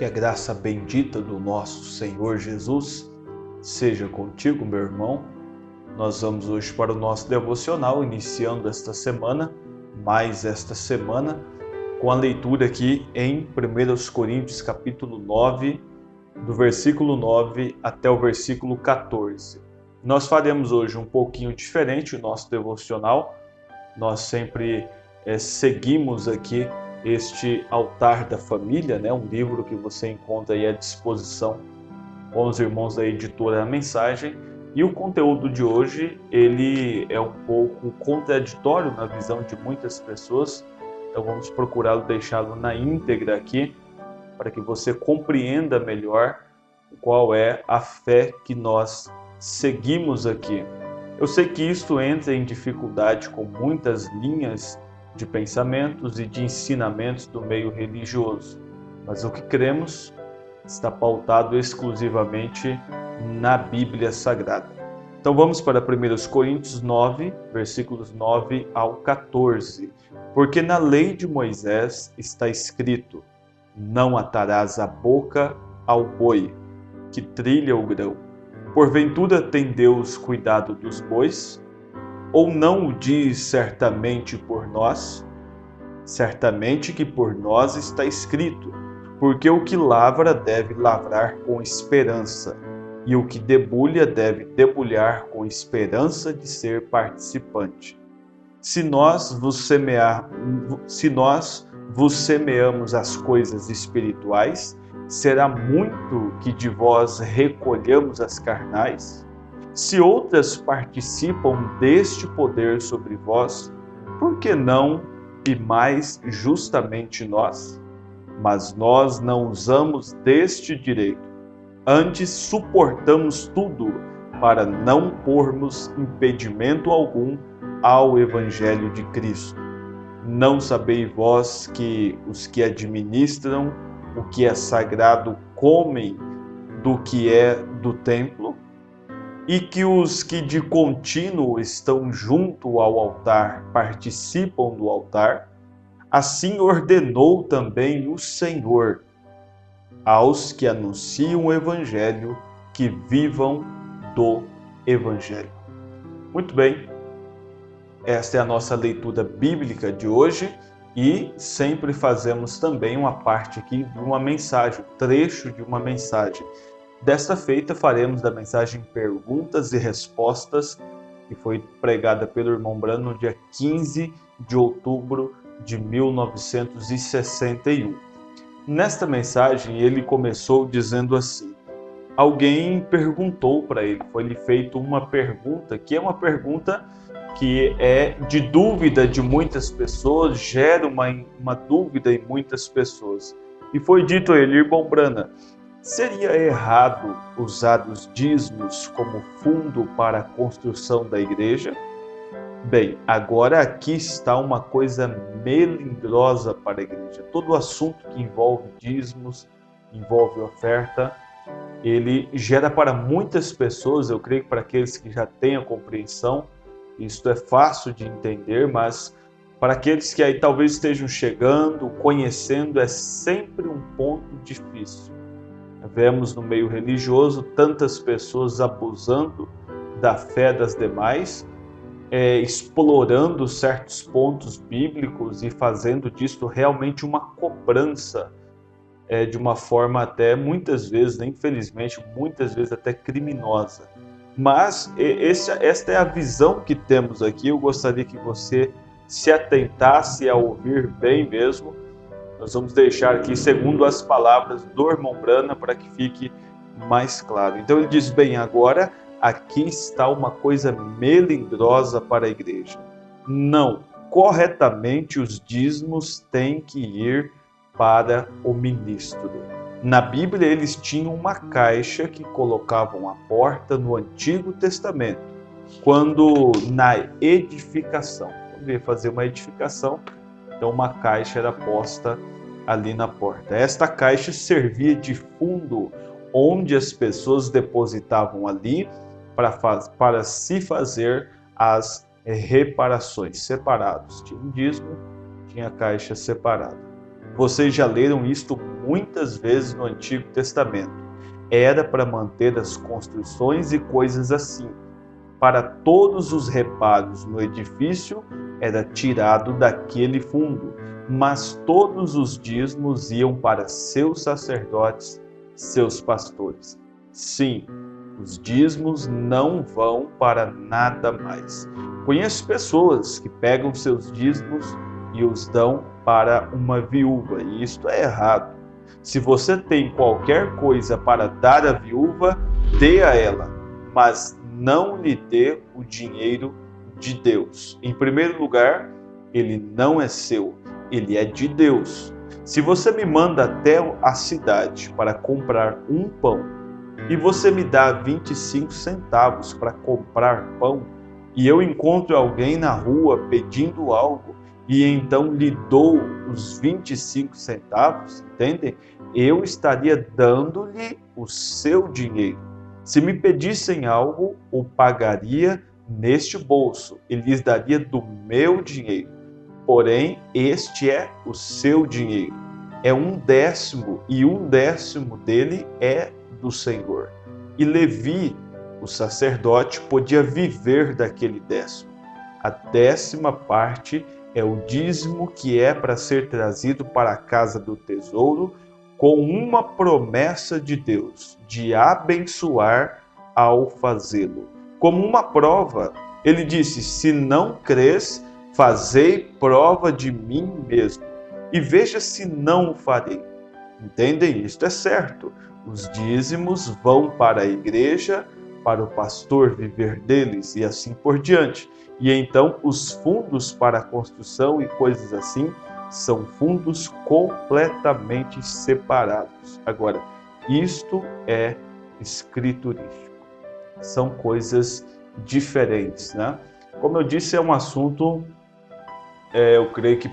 Que a graça bendita do nosso Senhor Jesus seja contigo, meu irmão. Nós vamos hoje para o nosso devocional, iniciando esta semana, com a leitura aqui em 1 Coríntios capítulo 9, do versículo 9 até o versículo 14. Nós faremos hoje um pouquinho diferente o nosso devocional. Nós sempre seguimos aqui este Altar da Família, um livro que você encontra aí à disposição com os irmãos da editora A Mensagem. E o conteúdo de hoje, ele é um pouco contraditório na visão de muitas pessoas, então vamos procurá-lo, deixá-lo na íntegra aqui, para que você compreenda melhor qual é a fé que nós seguimos aqui. Eu sei que isto entra em dificuldade com muitas linhas de pensamentos e de ensinamentos do meio religioso, mas o que cremos está pautado exclusivamente na Bíblia Sagrada. Então vamos para 1 Coríntios 9, versículos 9 ao 14. Porque na lei de Moisés está escrito: não atarás a boca ao boi que trilha o grão. Porventura tem Deus cuidado dos bois? Ou não o diz certamente por nós? Certamente que por nós está escrito: porque o que lavra deve lavrar com esperança, e o que debulha deve debulhar com esperança de ser participante. Se nós vos semeamos as coisas espirituais, será muito que de vós recolhamos as carnais? Se outras participam deste poder sobre vós, por que não e mais justamente nós? Mas nós não usamos deste direito, antes suportamos tudo para não pormos impedimento algum ao Evangelho de Cristo. Não sabeis vós que os que administram o que é sagrado comem do que é do templo? E que os que de contínuo estão junto ao altar participam do altar? Assim ordenou também o Senhor aos que anunciam o Evangelho que vivam do Evangelho. Muito bem, esta é a nossa leitura bíblica de hoje e sempre fazemos também uma parte aqui de uma mensagem, trecho de uma mensagem. Desta feita faremos da mensagem Perguntas e Respostas, que foi pregada pelo irmão Brano no dia 15 de outubro de 1961. Nesta mensagem ele começou dizendo assim: alguém perguntou para ele, foi-lhe feita uma pergunta, que é uma pergunta que é de dúvida de muitas pessoas, gera uma dúvida em muitas pessoas. E foi dito a ele: irmão Brana, seria errado usar os dízimos como fundo para a construção da igreja? Bem, agora aqui está uma coisa melindrosa para a igreja. Todo assunto que envolve dízimos, envolve oferta, ele gera para muitas pessoas, eu creio que para aqueles que já têm a compreensão, isto é fácil de entender, mas para aqueles que aí talvez estejam chegando, conhecendo, é sempre um ponto difícil. Vemos no meio religioso tantas pessoas abusando da fé das demais, explorando certos pontos bíblicos e fazendo disso realmente uma cobrança, de uma forma até muitas vezes, infelizmente, muitas vezes até criminosa. Mas esta é a visão que temos aqui. Eu gostaria que você se atentasse a ouvir bem mesmo. Nós vamos deixar aqui segundo as palavras do irmão Brana para que fique mais claro. Então ele diz: bem, agora aqui está uma coisa melindrosa para a igreja. Não, corretamente os dízimos têm que ir para o ministro. Na Bíblia eles tinham uma caixa que colocavam à porta no Antigo Testamento, quando na edificação, quando ia fazer uma edificação, então uma caixa era posta ali na porta. Esta caixa servia de fundo onde as pessoas depositavam ali para se fazer as reparações separados. Tinha um dízimo, tinha a caixa separada. Vocês já leram isto muitas vezes no Antigo Testamento. Era para manter as construções e coisas assim. Para todos os reparos no edifício era tirado daquele fundo, mas todos os dízimos iam para seus sacerdotes, seus pastores. Sim, os dízimos não vão para nada mais. Conheço pessoas que pegam seus dízimos e os dão para uma viúva, e isto é errado. Se você tem qualquer coisa para dar à viúva, dê a ela, mas não lhe dê o dinheiro de Deus. Em primeiro lugar, ele não é seu, ele é de Deus. Se você me manda até a cidade para comprar um pão e você me dá 25 centavos para comprar pão, e eu encontro alguém na rua pedindo algo e então lhe dou os 25 centavos, entendem? Eu estaria dando-lhe o seu dinheiro. Se me pedissem algo, o pagaria neste bolso e lhes daria do meu dinheiro. Porém, este é o seu dinheiro. É 1/10, e 1/10 dele é do Senhor. E Levi, o sacerdote, podia viver daquele 10º. A 10ª parte é o dízimo que é para ser trazido para a casa do tesouro, com uma promessa de Deus de abençoar ao fazê-lo. Como uma prova, ele disse: se não crês, fazei prova de mim mesmo, e veja se não o farei. Entendem? Isto é certo. Os dízimos vão para a igreja, para o pastor viver deles e assim por diante. E então os fundos para a construção e coisas assim são fundos completamente separados. Agora, isto é escriturístico. São coisas diferentes, né? Como eu disse, é um assunto, eu creio que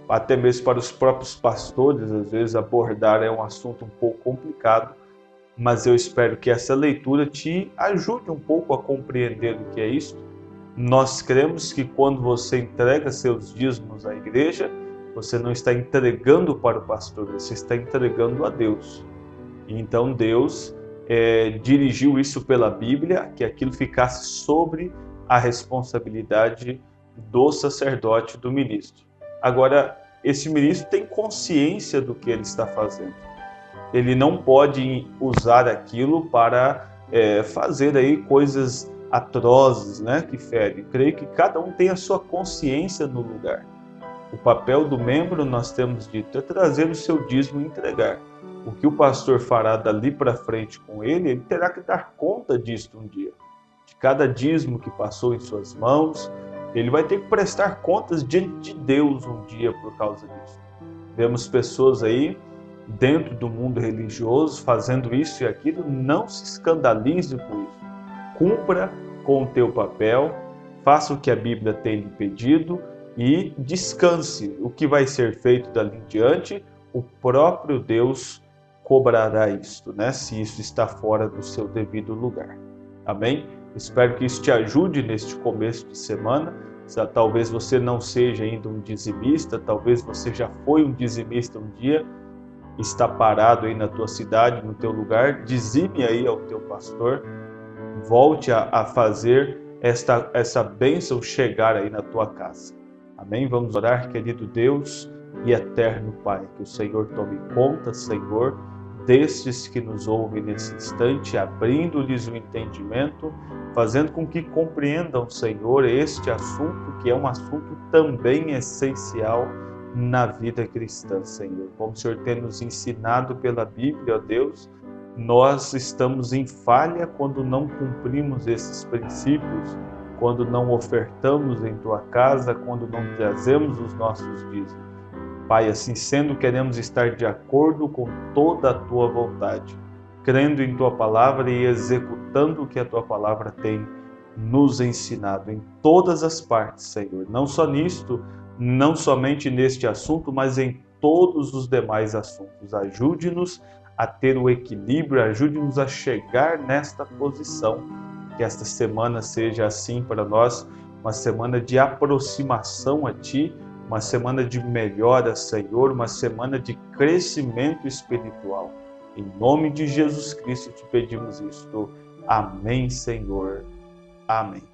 até mesmo para os próprios pastores, às vezes abordar é um assunto um pouco complicado, mas eu espero que essa leitura te ajude um pouco a compreender o que é isso. Nós cremos que quando você entrega seus dízimos à igreja, você não está entregando para o pastor, você está entregando a Deus. E então Deus dirigiu isso pela Bíblia, que aquilo ficasse sobre a responsabilidade do sacerdote, do ministro. Agora, esse ministro tem consciência do que ele está fazendo. Ele não pode usar aquilo para fazer aí coisas atrozes, né, que ferem. Creio que cada um tem a sua consciência no lugar. O papel do membro, nós temos dito, é trazer o seu dízimo e entregar. O que o pastor fará dali para frente com ele, ele terá que dar conta disso um dia. De cada dízimo que passou em suas mãos, ele vai ter que prestar contas diante de Deus um dia por causa disso. Vemos pessoas aí dentro do mundo religioso fazendo isso e aquilo. Não se escandalize com isso. Cumpra com o teu papel, faça o que a Bíblia tem lhe pedido e descanse. O que vai ser feito dali em diante, o próprio Deus cobrará isto, né? Se isso está fora do seu devido lugar. Amém? Espero que isso te ajude neste começo de semana. Talvez você não seja ainda um dizimista, talvez você já foi um dizimista um dia, está parado aí na tua cidade, no teu lugar, dizime aí ao teu pastor, volte a fazer essa bênção chegar aí na tua casa. Amém? Vamos orar, querido Deus e eterno Pai, que o Senhor tome conta, Senhor, destes que nos ouvem nesse instante, abrindo-lhes o entendimento, fazendo com que compreendam, Senhor, este assunto, que é um assunto também essencial na vida cristã, Senhor. Como o Senhor tem nos ensinado pela Bíblia, ó Deus, nós estamos em falha quando não cumprimos esses princípios, quando não ofertamos em Tua casa, quando não trazemos os nossos dízimos. Pai, assim sendo, queremos estar de acordo com toda a Tua vontade, crendo em Tua palavra e executando o que a Tua palavra tem nos ensinado em todas as partes, Senhor. Não só nisto, não somente neste assunto, mas em todos os demais assuntos. Ajude-nos a ter o equilíbrio, ajude-nos a chegar nesta posição. Que esta semana seja assim para nós, uma semana de aproximação a Ti, uma semana de melhora, Senhor, uma semana de crescimento espiritual. Em nome de Jesus Cristo te pedimos isto. Amém, Senhor. Amém.